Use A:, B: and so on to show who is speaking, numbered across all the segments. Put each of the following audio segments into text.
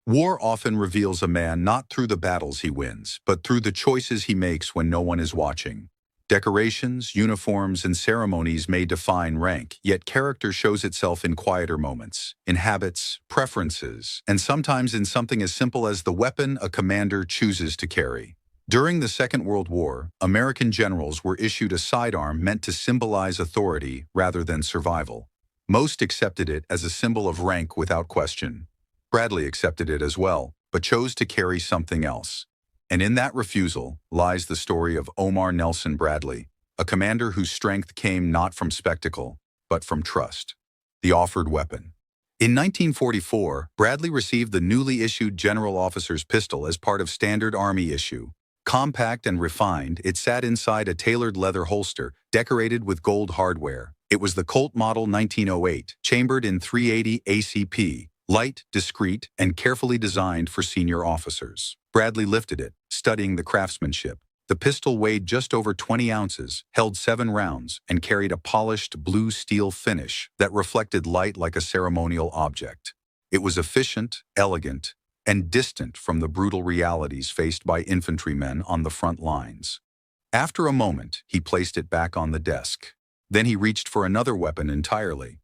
A: War often reveals a man not through the battles he wins, but through the choices he makes when no one is watching. Decorations, uniforms, and ceremonies may define rank, yet character shows itself in quieter moments, in habits, preferences, and sometimes in something as simple as the weapon a commander chooses to carry. During the Second World War, American generals were issued a sidearm meant to symbolize authority rather than survival. Most accepted it as a symbol of rank without question. Bradley accepted it as well, but chose to carry something else. And in that refusal lies the story of Omar Nelson Bradley, a commander whose strength came not from spectacle, but from trust. The offered weapon. In 1944, Bradley received the newly issued General Officer's pistol as part of standard Army issue. Compact and refined, it sat inside a tailored leather holster, decorated with gold hardware. It was the Colt Model 1908, chambered in .380 ACP. Light, discreet, and carefully designed for senior officers. Bradley lifted it, studying the craftsmanship. The pistol weighed just over 20 ounces, held 7 rounds, and carried a polished blue steel finish that reflected light like a ceremonial object. It was efficient, elegant, and distant from the brutal realities faced by infantrymen on the front lines. After a moment, he placed it back on the desk. Then he reached for another weapon entirely.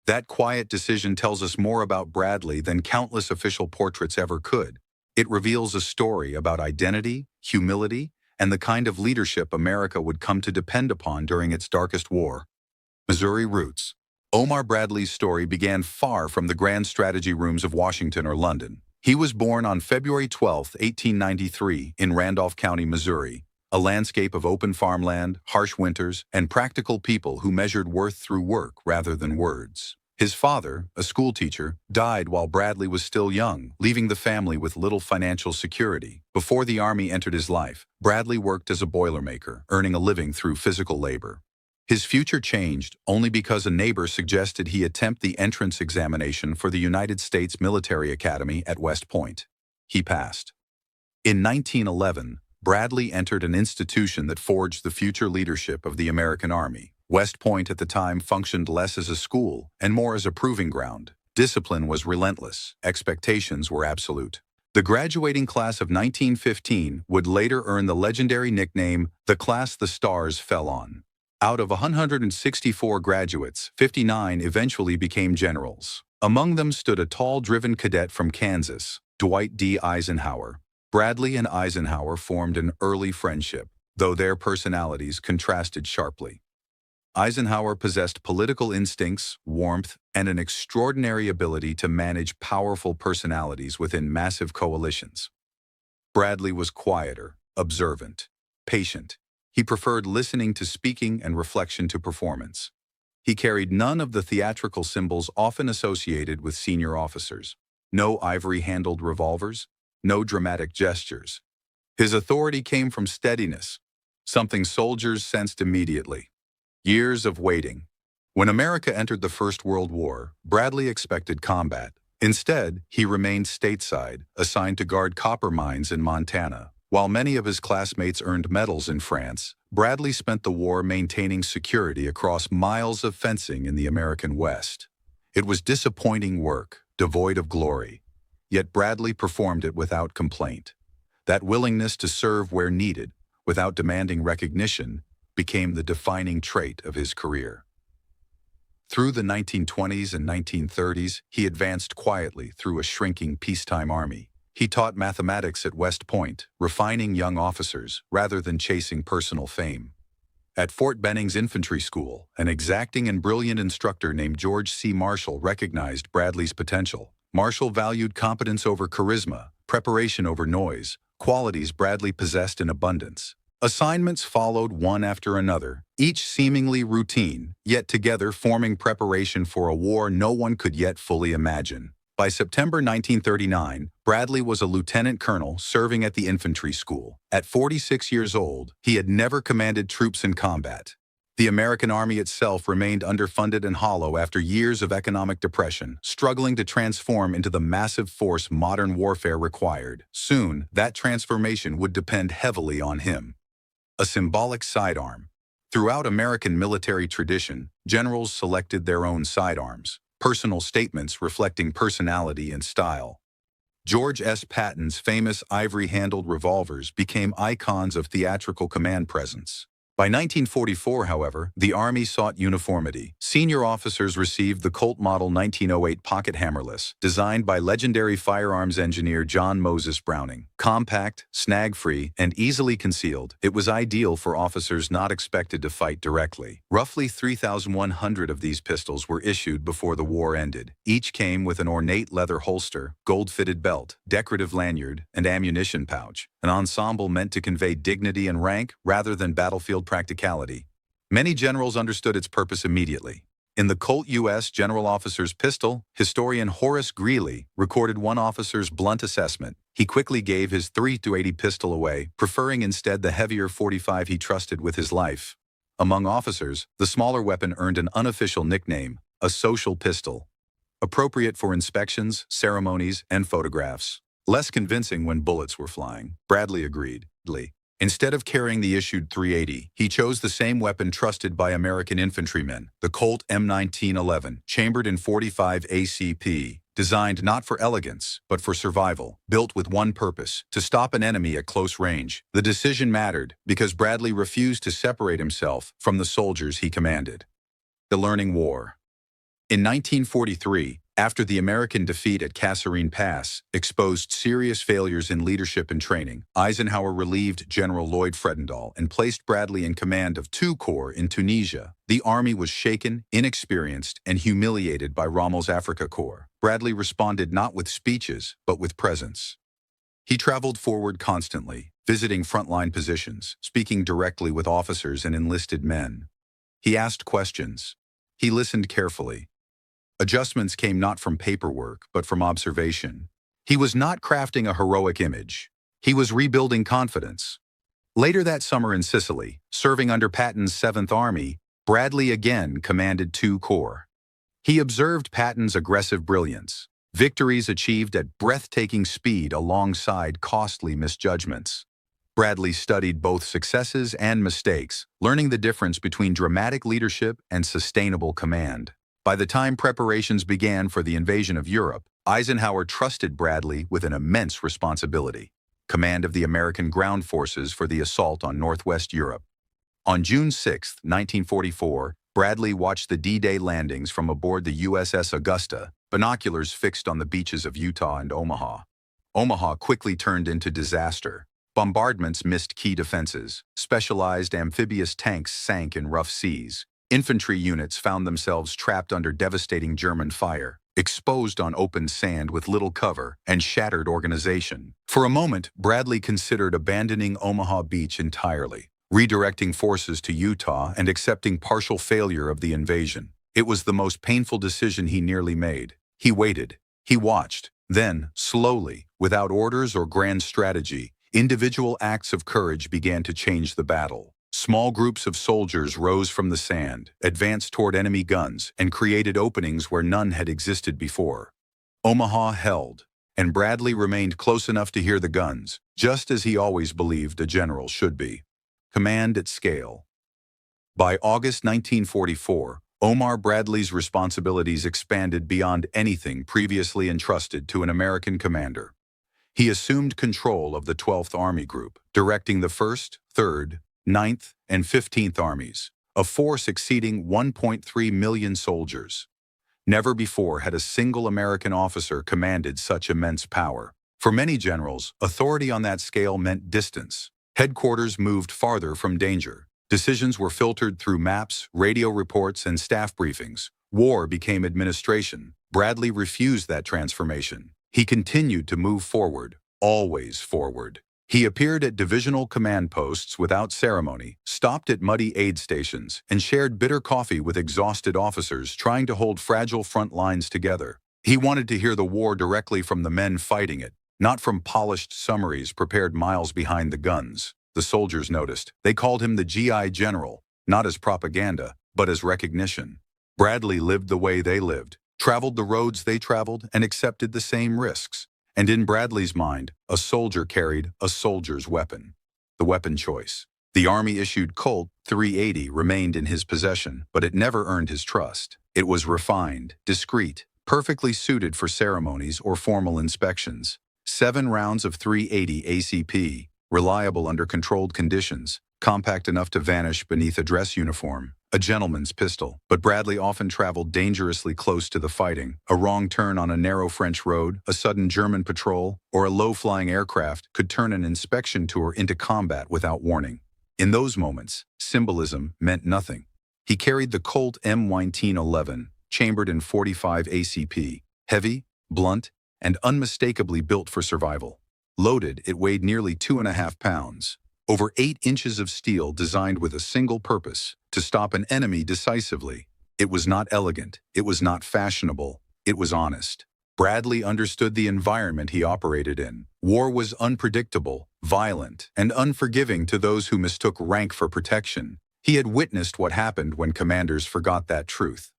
A: That quiet decision tells us more about Bradley than countless official portraits ever could. It reveals a story about identity, humility, and the kind of leadership America would come to depend upon during its darkest war. Missouri roots. Omar Bradley's story began far from the grand strategy rooms of Washington or London. He was born on February 12, 1893, in Randolph County, Missouri, a landscape of open farmland, harsh winters, and practical people who measured worth through work rather than words. His father, a schoolteacher, died while Bradley was still young, leaving the family with little financial security. Before the Army entered his life, Bradley worked as a boilermaker, earning a living through physical labor. His future changed only because a neighbor suggested he attempt the entrance examination for the United States Military Academy at West Point. He passed. In 1911, Bradley entered an institution that forged the future leadership of the American Army. West Point at the time functioned less as a school and more as a proving ground. Discipline was relentless. Expectations were absolute. The graduating class of 1915 would later earn the legendary nickname, the class the stars fell on. Out of 164 graduates, 59 eventually became generals. Among them stood a tall, driven cadet from Kansas, Dwight D. Eisenhower. Bradley and Eisenhower formed an early friendship, though their personalities contrasted sharply. Eisenhower possessed political instincts, warmth, and an extraordinary ability to manage powerful personalities within massive coalitions. Bradley was quieter, observant, patient. He preferred listening to speaking and reflection to performance. He carried none of the theatrical symbols often associated with senior officers. No ivory-handled revolvers, no dramatic gestures. His authority came from steadiness, something soldiers sensed immediately. Years of waiting. When America entered the First World War, Bradley expected combat. Instead, he remained stateside, assigned to guard copper mines in Montana. While many of his classmates earned medals in France, Bradley spent the war maintaining security across miles of fencing in the American West. It was disappointing work, devoid of glory. Yet Bradley performed it without complaint. That willingness to serve where needed, without demanding recognition, became the defining trait of his career. Through the 1920s and 1930s, he advanced quietly through a shrinking peacetime army. He taught mathematics at West Point, refining young officers rather than chasing personal fame. At Fort Benning's Infantry School, an exacting and brilliant instructor named George C. Marshall recognized Bradley's potential. Marshall valued competence over charisma, preparation over noise, qualities Bradley possessed in abundance. Assignments followed one after another, each seemingly routine, yet together forming preparation for a war no one could yet fully imagine. By September 1939, Bradley was a lieutenant colonel serving at the infantry school. At 46 years old, he had never commanded troops in combat. The American Army itself remained underfunded and hollow after years of economic depression, struggling to transform into the massive force modern warfare required. Soon, that transformation would depend heavily on him. A symbolic sidearm. Throughout American military tradition, generals selected their own sidearms, personal statements reflecting personality and style. George S. Patton's famous ivory-handled revolvers became icons of theatrical command presence. By 1944, however, the Army sought uniformity. Senior officers received the Colt Model 1908 pocket hammerless, designed by legendary firearms engineer John Moses Browning. Compact, snag-free, and easily concealed, it was ideal for officers not expected to fight directly. Roughly 3,100 of these pistols were issued before the war ended. Each came with an ornate leather holster, gold-fitted belt, decorative lanyard, and ammunition pouch, an ensemble meant to convey dignity and rank rather than battlefield practicality. Many generals understood its purpose immediately. In the Colt U.S. General Officer's Pistol, historian Horace Greeley recorded one officer's blunt assessment. He quickly gave his .380 pistol away, preferring instead the heavier .45 he trusted with his life. Among officers, the smaller weapon earned an unofficial nickname, a social pistol, appropriate for inspections, ceremonies, and photographs. Less convincing when bullets were flying, Bradley agreed. Instead of carrying the issued .380, he chose the same weapon trusted by American infantrymen, the Colt M1911, chambered in .45 ACP, designed not for elegance, but for survival, built with one purpose, to stop an enemy at close range. The decision mattered because Bradley refused to separate himself from the soldiers he commanded. The Learning War. In 1943, after the American defeat at Kasserine Pass exposed serious failures in leadership and training, Eisenhower relieved General Lloyd Fredendall and placed Bradley in command of 2 corps in Tunisia. The Army was shaken, inexperienced, and humiliated by Rommel's Africa Corps. Bradley responded not with speeches, but with presence. He traveled forward constantly, visiting frontline positions, speaking directly with officers and enlisted men. He asked questions. He listened carefully. Adjustments came not from paperwork, but from observation. He was not crafting a heroic image. He was rebuilding confidence. Later that summer in Sicily, serving under Patton's 7th Army, Bradley again commanded 2 corps. He observed Patton's aggressive brilliance, victories achieved at breathtaking speed alongside costly misjudgments. Bradley studied both successes and mistakes, learning the difference between dramatic leadership and sustainable command. By the time preparations began for the invasion of Europe, Eisenhower trusted Bradley with an immense responsibility: command of the American ground forces for the assault on Northwest Europe. On June 6, 1944, Bradley watched the D-Day landings from aboard the USS Augusta, binoculars fixed on the beaches of Utah and Omaha. Omaha quickly turned into disaster. Bombardments missed key defenses. Specialized amphibious tanks sank in rough seas. Infantry units found themselves trapped under devastating German fire, exposed on open sand with little cover and shattered organization. For a moment, Bradley considered abandoning Omaha Beach entirely, redirecting forces to Utah and accepting partial failure of the invasion. It was the most painful decision he nearly made. He waited. He watched. Then, slowly, without orders or grand strategy, individual acts of courage began to change the battle. Small groups of soldiers rose from the sand, advanced toward enemy guns, and created openings where none had existed before. Omaha held, and Bradley remained close enough to hear the guns, just as he always believed a general should be. Command at scale. By August 1944, Omar Bradley's responsibilities expanded beyond anything previously entrusted to an American commander. He assumed control of the 12th Army Group, directing the 1st, 3rd, 9th, and 15th Armies, a force exceeding 1.3 million soldiers. Never before had a single American officer commanded such immense power. For many generals, authority on that scale meant distance. Headquarters moved farther from danger. Decisions were filtered through maps, radio reports, and staff briefings. War became administration. Bradley refused that transformation. He continued to move forward, always forward. He appeared at divisional command posts without ceremony, stopped at muddy aid stations, and shared bitter coffee with exhausted officers trying to hold fragile front lines together. He wanted to hear the war directly from the men fighting it, not from polished summaries prepared miles behind the guns. The soldiers noticed. They called him the GI General, not as propaganda, but as recognition. Bradley lived the way they lived, traveled the roads they traveled, and accepted the same risks. And in Bradley's mind, a soldier carried a soldier's weapon. The weapon choice. The Army-issued Colt .380 remained in his possession, but it never earned his trust. It was refined, discreet, perfectly suited for ceremonies or formal inspections. 7 rounds of .380 ACP, reliable under controlled conditions, compact enough to vanish beneath a dress uniform, a gentleman's pistol. But Bradley often traveled dangerously close to the fighting. A wrong turn on a narrow French road, a sudden German patrol, or a low-flying aircraft could turn an inspection tour into combat without warning. In those moments, symbolism meant nothing. He carried the Colt M1911, chambered in .45 ACP, heavy, blunt, and unmistakably built for survival. Loaded, it weighed nearly 2.5 pounds. Over 8 inches of steel designed with a single purpose, to stop an enemy decisively. It was not elegant, it was not fashionable, it was honest. Bradley understood the environment he operated in. War was unpredictable, violent, and unforgiving to those who mistook rank for protection. He had witnessed what happened when commanders forgot that truth.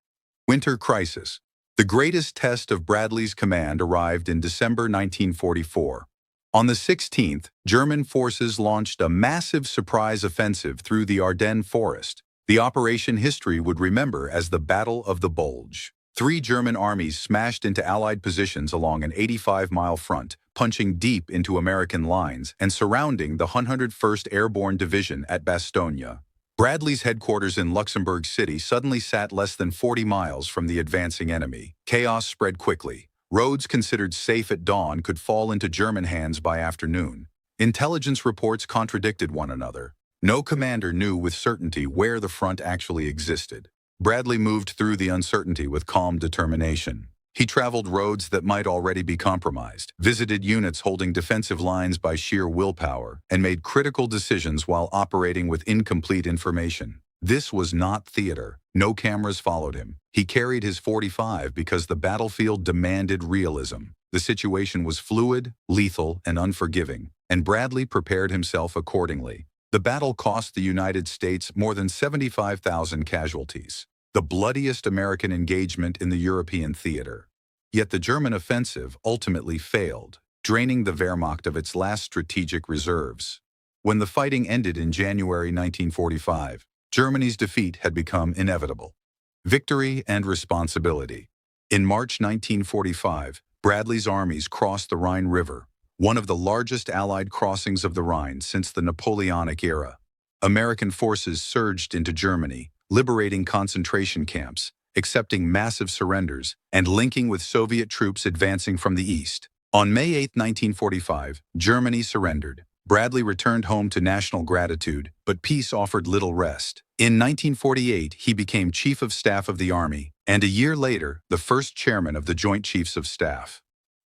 A: Winter crisis. The greatest test of Bradley's command arrived in December 1944. On the 16th, German forces launched a massive surprise offensive through the Ardennes forest. The operation history would remember as the Battle of the Bulge. 3 German armies smashed into Allied positions along an 85-mile front, punching deep into American lines and surrounding the 101st Airborne Division at Bastogne. Bradley's headquarters in Luxembourg City suddenly sat less than 40 miles from the advancing enemy. Chaos spread quickly. Roads considered safe at dawn could fall into German hands by afternoon. Intelligence reports contradicted one another. No commander knew with certainty where the front actually existed. Bradley moved through the uncertainty with calm determination. He traveled roads that might already be compromised, visited units holding defensive lines by sheer willpower, and made critical decisions while operating with incomplete information. This was not theater. No cameras followed him. He carried his .45 because the battlefield demanded realism. The situation was fluid, lethal, and unforgiving, and Bradley prepared himself accordingly. The battle cost the United States more than 75,000 casualties, the bloodiest American engagement in the European theater. Yet the German offensive ultimately failed, draining the Wehrmacht of its last strategic reserves. When the fighting ended in January 1945, Germany's defeat had become inevitable. Victory and responsibility. In March 1945, Bradley's armies crossed the Rhine River, one of the largest Allied crossings of the Rhine since the Napoleonic era. American forces surged into Germany, liberating concentration camps, accepting massive surrenders, and linking with Soviet troops advancing from the east. On May 8, 1945, Germany surrendered. Bradley returned home to national gratitude, but peace offered little rest. In 1948, he became Chief of Staff of the Army, and a year later, the first chairman of the Joint Chiefs of Staff.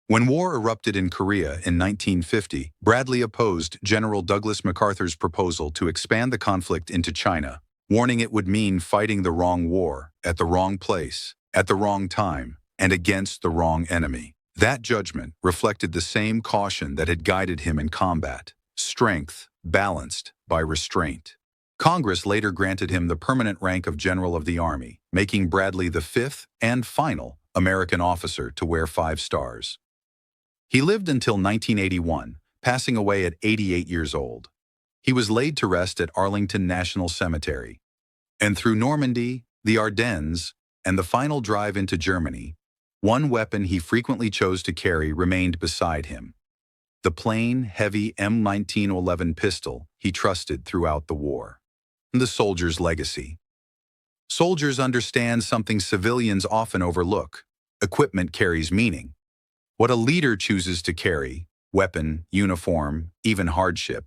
A: When war erupted in Korea in 1950, Bradley opposed General Douglas MacArthur's proposal to expand the conflict into China, warning it would mean fighting the wrong war, at the wrong place, at the wrong time, and against the wrong enemy. That judgment reflected the same caution that had guided him in combat. Strength balanced by restraint. Congress later granted him the permanent rank of General of the Army, making Bradley the 5th and final American officer to wear 5 stars. He lived until 1981, passing away at 88 years old. He was laid to rest at Arlington National Cemetery. And through Normandy, the Ardennes, and the final drive into Germany, one weapon he frequently chose to carry remained beside him. The plain, heavy M1911 pistol he trusted throughout the war. The soldier's legacy. Soldiers understand something civilians often overlook. Equipment carries meaning. What a leader chooses to carry, weapon, uniform, even hardship,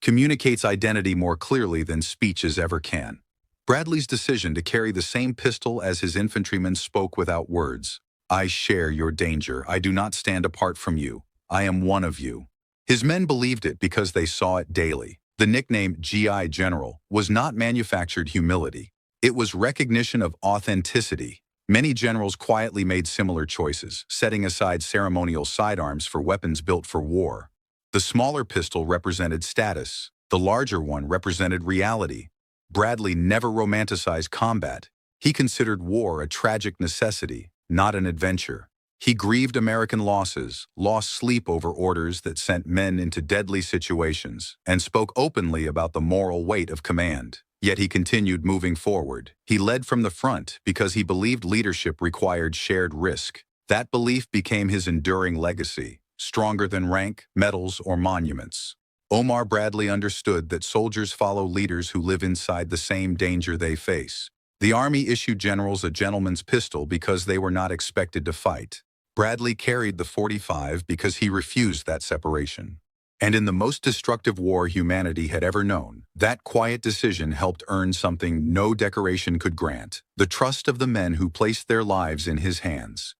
A: communicates identity more clearly than speeches ever can. Bradley's decision to carry the same pistol as his infantrymen spoke without words. I share your danger. I do not stand apart from you. I am one of you. His men believed it because they saw it daily. The nickname GI General was not manufactured humility. It was recognition of authenticity. Many generals quietly made similar choices, setting aside ceremonial sidearms for weapons built for war. The smaller pistol represented status. The larger one represented reality. Bradley never romanticized combat. He considered war a tragic necessity, not an adventure. He grieved American losses, lost sleep over orders that sent men into deadly situations, and spoke openly about the moral weight of command. Yet he continued moving forward. He led from the front because he believed leadership required shared risk. That belief became his enduring legacy. stronger than rank, medals, or monuments. Omar Bradley understood that soldiers follow leaders who live inside the same danger they face. The army issued generals a gentleman's pistol because they were not expected to fight. Bradley carried the .45 because he refused that separation. And in the most destructive war humanity had ever known, that quiet decision helped earn something no decoration could grant: the trust of the men who placed their lives in his hands.